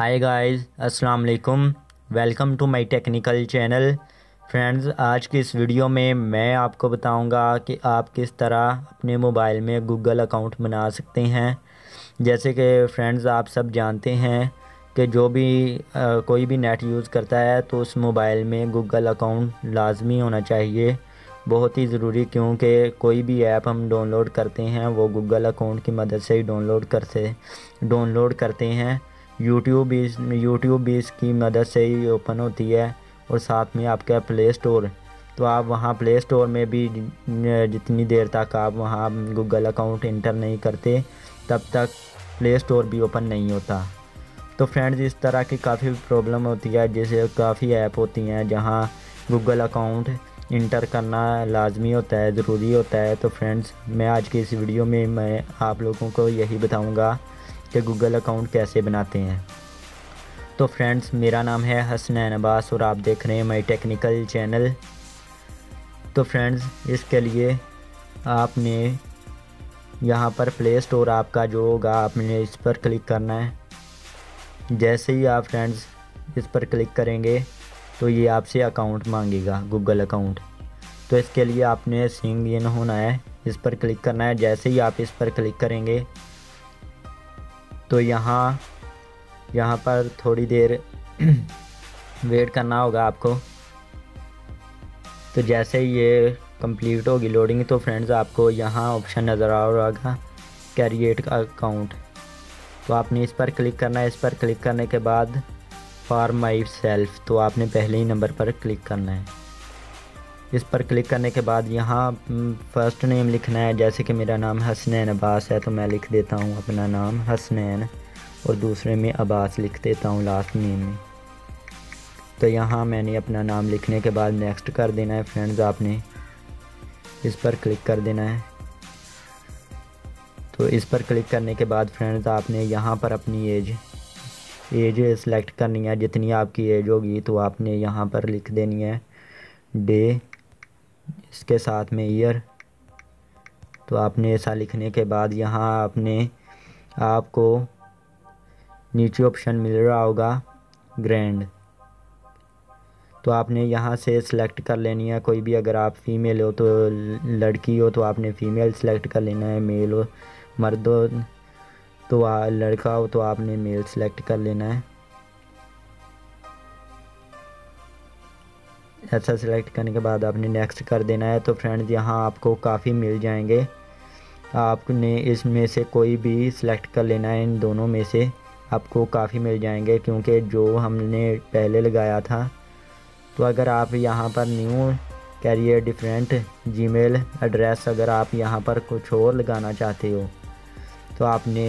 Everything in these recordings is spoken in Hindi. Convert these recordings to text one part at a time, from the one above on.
हाय गाइस, अस्सलाम वालेकुम। Welcome to my technical channel. Friends, आज की इस वीडियो में मैं आपको बताऊंगा कि आप किस तरह अपने मोबाइल में गूगल अकाउंट बना सकते हैं। जैसे कि फ्रेंड्स, आप सब जानते हैं कि जो भी कोई भी नेट यूज़ करता है तो उस मोबाइल में गूगल अकाउंट लाजमी होना चाहिए, बहुत ही ज़रूरी। क्योंकि कोई भी ऐप हम डाउनलोड करते हैं वो गूगल अकाउंट की मदद से ही डाउनलोड करते हैं। यूट्यूब भी इसकी मदद से ही ओपन होती है। और साथ में आपका प्ले स्टोर, तो आप वहाँ प्ले स्टोर में भी जितनी देर तक आप वहाँ गूगल अकाउंट इंटर नहीं करते तब तक प्ले स्टोर भी ओपन नहीं होता। तो फ्रेंड्स, इस तरह की काफ़ी प्रॉब्लम होती है, जैसे काफ़ी ऐप होती हैं जहाँ गूगल अकाउंट इंटर करना लाजमी होता है, ज़रूरी होता है। तो फ्रेंड्स, मैं आज की इस वीडियो में मैं आप लोगों को यही बताऊंगा कि गूगल अकाउंट कैसे बनाते हैं। तो फ्रेंड्स, मेरा नाम है हसनैन अब्बास और आप देख रहे हैं माई टेक्निकल चैनल। तो फ्रेंड्स, इसके लिए आपने यहाँ पर प्ले स्टोर आपका जो होगा आपने इस पर क्लिक करना है। जैसे ही आप फ्रेंड्स इस पर क्लिक करेंगे तो ये आपसे अकाउंट मांगेगा, गूगल अकाउंट। तो इसके लिए आपने सिंग इन होना है, इस पर क्लिक करना है। जैसे ही आप इस पर क्लिक करेंगे तो यहाँ पर थोड़ी देर वेट करना होगा आपको। तो जैसे ही ये कंप्लीट होगी लोडिंग तो फ्रेंड्स आपको यहाँ ऑप्शन नज़र आ रहा होगा क्रिएट अकाउंट। तो आपने इस पर क्लिक करना है। इस पर क्लिक करने के बाद फॉर माई सेल्फ, तो आपने पहले ही नंबर पर क्लिक करना है। इस पर क्लिक करने के बाद यहाँ फर्स्ट नेम लिखना है। जैसे कि मेरा नाम हसनैन अब्बास है तो मैं लिख देता हूँ अपना नाम हसनैन, और दूसरे में अब्बास लिख देता हूँ लास्ट नेम में। तो यहाँ मैंने अपना नाम लिखने के बाद नेक्स्ट कर देना है। फ्रेंड्स, आपने इस पर क्लिक कर देना है। तो इस पर क्लिक करने के बाद फ्रेंड्स आपने यहाँ पर अपनी एज सेलेक्ट करनी है। जितनी आपकी एज होगी तो आपने यहाँ पर लिख देनी है डे, इसके साथ में ईयर। तो आपने ऐसा लिखने के बाद यहाँ आपको नीचे ऑप्शन मिल रहा होगा ग्रैंड, तो आपने यहाँ से सिलेक्ट कर लेनी है कोई भी। अगर आप फीमेल हो तो लड़की हो तो आपने फ़ीमेल सेलेक्ट कर लेना है, मेल हो मर्द हो तो लड़का हो तो आपने मेल सेलेक्ट कर लेना है। ऐसा सिलेक्ट करने के बाद आपने नेक्स्ट कर देना है। तो फ्रेंड्स, यहाँ आपको काफ़ी मिल जाएंगे, आपने इसमें से कोई भी सिलेक्ट कर लेना है। इन दोनों में से आपको काफ़ी मिल जाएंगे, क्योंकि जो हमने पहले लगाया था। तो अगर आप यहाँ पर new carrier different Gmail address, अगर आप यहाँ पर कुछ और लगाना चाहते हो तो आपने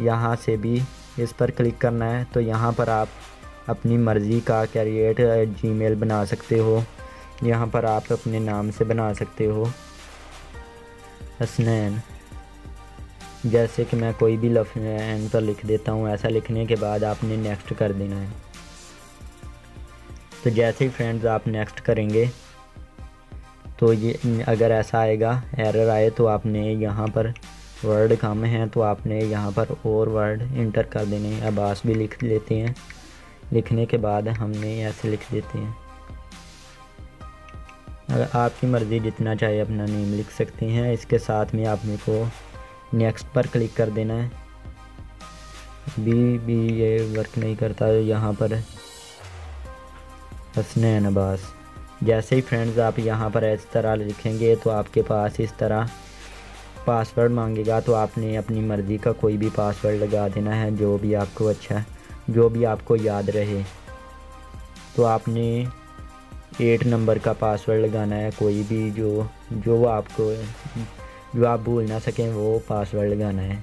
यहाँ से भी इस पर क्लिक करना है। तो यहाँ पर आप अपनी मर्ज़ी का कैरियर जीमेल बना सकते हो। यहाँ पर आप अपने नाम से बना सकते हो हसनैन। जैसे कि मैं कोई भी लफ्ज़ एंड पर लिख देता हूँ। ऐसा लिखने के बाद आपने नेक्स्ट कर देना है। तो जैसे ही फ्रेंड्स आप नेक्स्ट करेंगे तो ये अगर ऐसा आएगा एरर आए तो आपने यहाँ पर वर्ड कम है तो आपने यहाँ पर और वर्ड इंटर कर देने हैं। अब्बास भी लिख लेते हैं। लिखने के बाद हमने ऐसे लिख देते हैं। अगर आपकी मर्ज़ी जितना चाहे अपना नेम लिख सकते हैं। इसके साथ में आपने को नेक्स्ट पर क्लिक कर देना है। भी ये वर्क नहीं करता यहाँ पर हसनैन अब्बास। जैसे ही फ्रेंड्स आप यहाँ पर इस तरह लिखेंगे तो आपके पास इस तरह पासवर्ड मांगेगा। तो आपने अपनी मर्ज़ी का कोई भी पासवर्ड लगा देना है, जो भी आपको अच्छा, जो भी आपको याद रहे। तो आपने 8 नंबर का पासवर्ड लगाना है, कोई भी जो आप भूल ना सकें वो पासवर्ड लगाना है।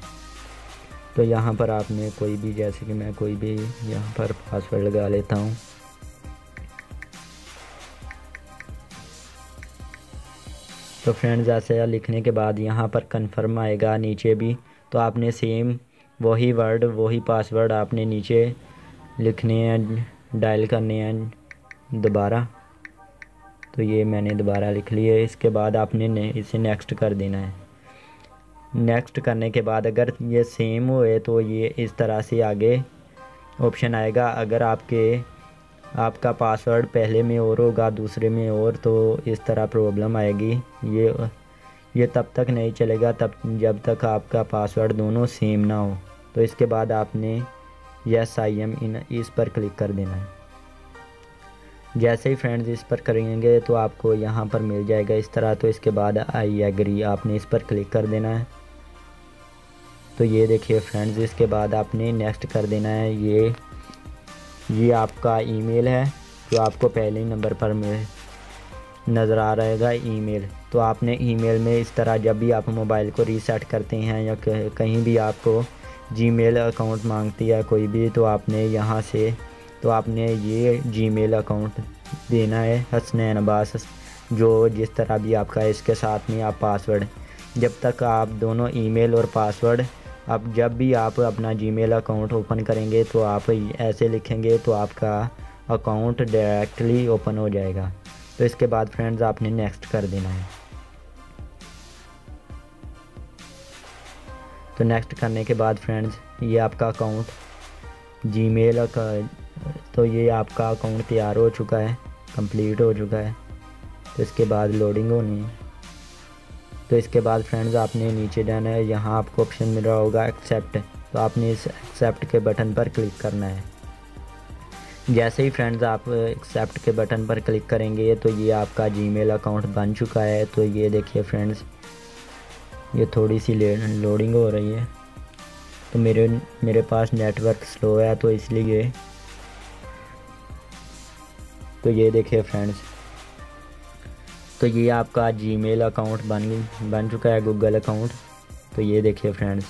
तो यहाँ पर आपने कोई भी, जैसे कि मैं कोई भी यहाँ पर पासवर्ड लगा लेता हूँ। तो फ्रेंड्स, ऐसे लिखने के बाद यहाँ पर कन्फर्म आएगा नीचे भी। तो आपने सेम वही वर्ड वही पासवर्ड आपने नीचे लिखने हैं, डायल करने हैं दोबारा। तो ये मैंने दोबारा लिख लिए। इसके बाद आपने इसे नेक्स्ट कर देना है। नेक्स्ट करने के बाद अगर ये सेम हुए तो ये इस तरह से आगे ऑप्शन आएगा। अगर आपका पासवर्ड पहले में और होगा दूसरे में और, तो इस तरह प्रॉब्लम आएगी। ये तब तक नहीं चलेगा जब तक आपका पासवर्ड दोनों सेम ना हो। तो इसके बाद आपने यस आई एम इन इस पर क्लिक कर देना है। जैसे ही फ्रेंड्स इस पर करेंगे तो आपको यहाँ पर मिल जाएगा इस तरह। तो इसके बाद आई एग्री आपने इस पर क्लिक कर देना है। तो ये देखिए फ्रेंड्स, इसके बाद आपने नेक्स्ट कर देना है। ये आपका ईमेल है जो आपको पहले ही नंबर पर नज़र आ रहेगा ईमेल। तो आपने ईमेल में इस तरह जब भी आप मोबाइल को रीसेट करते हैं या कहीं भी आपको जीमेल अकाउंट मांगती है कोई भी, तो आपने यहाँ से तो आपने ये जीमेल अकाउंट देना है हसनैन अब्बास, जो जिस तरह भी आपका इसके साथ में आप पासवर्ड, जब तक आप दोनों ईमेल और पासवर्ड, अब जब भी आप अपना जीमेल अकाउंट ओपन करेंगे तो आप ऐसे लिखेंगे तो आपका अकाउंट डायरेक्टली ओपन हो जाएगा। तो इसके बाद फ्रेंड्स आपने नेक्स्ट कर देना है। तो नेक्स्ट करने के बाद फ्रेंड्स ये आपका अकाउंट जीमेल का, तो ये आपका अकाउंट तैयार हो चुका है, कंप्लीट हो चुका है। तो इसके बाद लोडिंग होनी है। तो इसके बाद फ्रेंड्स आपने नीचे जाना है, यहाँ आपको ऑप्शन मिल रहा होगा एक्सेप्ट। तो आपने इस एक्सेप्ट के बटन पर क्लिक करना है। जैसे ही फ्रेंड्स आप एक्सेप्ट के बटन पर क्लिक करेंगे तो ये आपका जीमेल अकाउंट बन चुका है। तो ये देखिए फ्रेंड्स, ये थोड़ी सी लोडिंग हो रही है। तो मेरे पास नेटवर्क स्लो है तो इसलिए, तो ये देखिए फ्रेंड्स, तो ये आपका जीमेल अकाउंट बन चुका है, गूगल अकाउंट। तो ये देखिए फ्रेंड्स,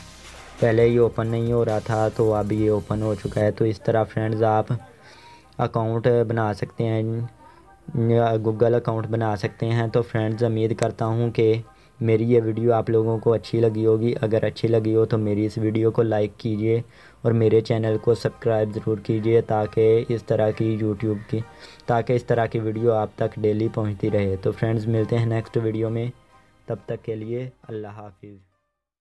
पहले ये ओपन नहीं हो रहा था तो अब ये ओपन हो चुका है। तो इस तरह फ्रेंड्स आप अकाउंट बना सकते हैं, गूगल अकाउंट बना सकते हैं। तो फ्रेंड्स उम्मीद करता हूँ कि मेरी ये वीडियो आप लोगों को अच्छी लगी होगी। अगर अच्छी लगी हो तो मेरी इस वीडियो को लाइक कीजिए और मेरे चैनल को सब्सक्राइब ज़रूर कीजिए ताकि इस तरह की वीडियो आप तक डेली पहुंचती रहे। तो फ्रेंड्स मिलते हैं नेक्स्ट वीडियो में, तब तक के लिए अल्लाह हाफिज़।